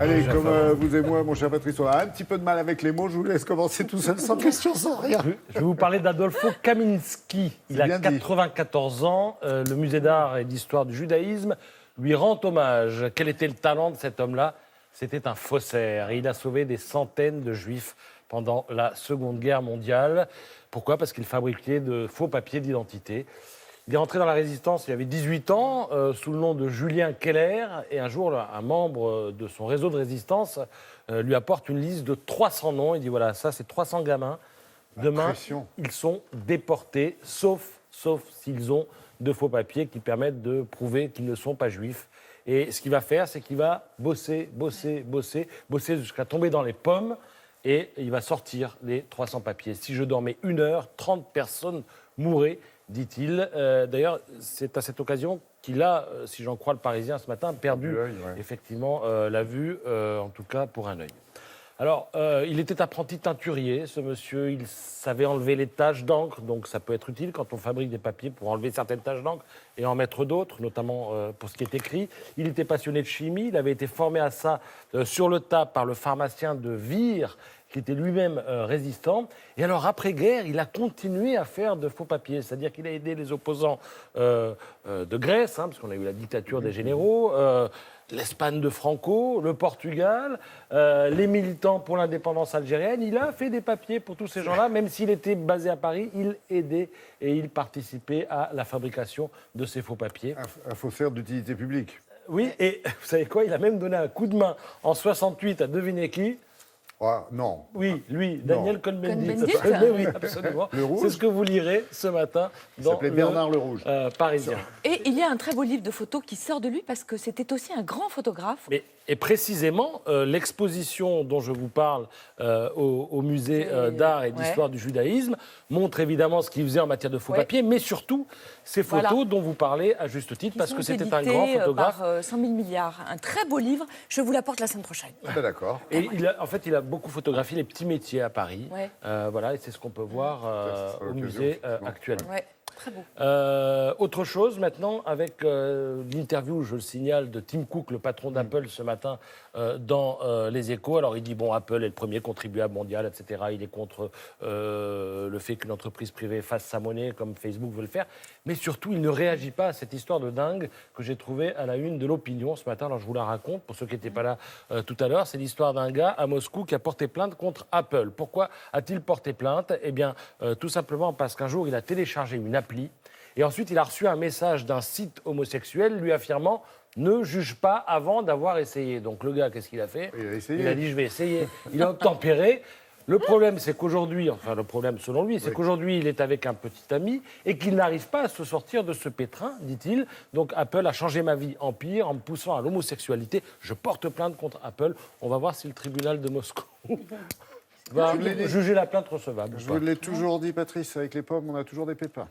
Allez, comme vous et moi, mon cher Patrice, on a un petit peu de mal avec les mots. Je vous laisse commencer tout seul, sans question, sans rien. Je vais vous parler d'Adolfo Kaminski. Il a bien dit. 94 ans. Le musée d'art et d'histoire du judaïsme lui rend hommage. Quel était le talent de cet homme-là? C'était un faussaire. Et il a sauvé des centaines de juifs pendant la Seconde Guerre mondiale. Pourquoi? Parce qu'il fabriquait de faux papiers d'identité. Il est rentré dans la Résistance, il avait 18 ans, sous le nom de Julien Keller. Et un jour, un membre de son réseau de résistance lui apporte une liste de 300 noms. Il dit, voilà, ça, c'est 300 gamins. Demain, ils sont déportés, sauf s'ils ont de faux papiers qui permettent de prouver qu'ils ne sont pas juifs. Et ce qu'il va faire, c'est qu'il va bosser jusqu'à tomber dans les pommes. Et il va sortir les 300 papiers. Si je dormais 1 heure, 30 personnes mourraient, dit-il. D'ailleurs, c'est à cette occasion qu'il a, si j'en crois le Parisien ce matin, perdu effectivement la vue, en tout cas pour un œil. Alors, il était apprenti teinturier, ce monsieur. Il savait enlever les taches d'encre, donc ça peut être utile quand on fabrique des papiers pour enlever certaines taches d'encre et en mettre d'autres, notamment pour ce qui est écrit. Il était passionné de chimie. Il avait été formé à ça sur le tas par le pharmacien de Vire, qui était lui-même résistant. Et alors, après-guerre, il a continué à faire de faux papiers. C'est-à-dire qu'il a aidé les opposants de Grèce, parce qu'on a eu la dictature des généraux, l'Espagne de Franco, le Portugal, les militants pour l'indépendance algérienne. Il a fait des papiers pour tous ces gens-là, même s'il était basé à Paris, il aidait et il participait à la fabrication de ces faux papiers. Un faussaire d'utilité publique. Oui, et vous savez quoi? Il a même donné un coup de main en 68 à devinez qui? Ah, non. Oui, lui, Daniel Cohn-Bendit. Oui, absolument. Le Rouge. C'est ce que vous lirez ce matin dans s'appelait Bernard Le Rouge. Parisien. Et il y a un très beau livre de photos qui sort de lui parce que c'était aussi un grand photographe. Et précisément, l'exposition dont je vous parle au musée d'art et d'histoire du judaïsme montre évidemment ce qu'il faisait en matière de faux papiers, mais surtout ces photos dont vous parlez à juste titre, parce que c'était un grand photographe. Par 100 000 milliards. Un très beau livre. Je vous l'apporte la semaine prochaine. Ah, d'accord. Et en fait, il a beaucoup photographié les petits métiers à Paris. Voilà, et c'est ce qu'on peut voir au musée actuellement. Ouais. Très beau. Autre chose maintenant, avec l'interview, je le signale, de Tim Cook, le patron d'Apple, ce matin, dans Les Échos. Alors il dit, bon, Apple est le premier contribuable mondial, etc. Il est contre le fait qu'une entreprise privée fasse sa monnaie, comme Facebook veut le faire. Mais surtout, il ne réagit pas à cette histoire de dingue que j'ai trouvée à la une de l'Opinion ce matin. Alors je vous la raconte, pour ceux qui n'étaient pas là tout à l'heure. C'est l'histoire d'un gars à Moscou qui a porté plainte contre Apple. Pourquoi a-t-il porté plainte? Eh bien, tout simplement parce qu'un jour, il a téléchargé une appli. Et ensuite, il a reçu un message d'un site homosexuel lui affirmant « Ne juge pas avant d'avoir essayé ». Donc le gars, qu'est-ce qu'il a fait? Il a dit « Je vais essayer ». Il a obtempéré. Le problème, c'est qu'aujourd'hui, enfin le problème selon lui, c'est qu'aujourd'hui, il est avec un petit ami et qu'il n'arrive pas à se sortir de ce pétrin, dit-il. Donc Apple a changé ma vie en pire en me poussant à l'homosexualité. Je porte plainte contre Apple. On va voir si le tribunal de Moscou va juger la plainte recevable. Je vous l'ai toujours dit, Patrice, avec les pommes, on a toujours des pépins.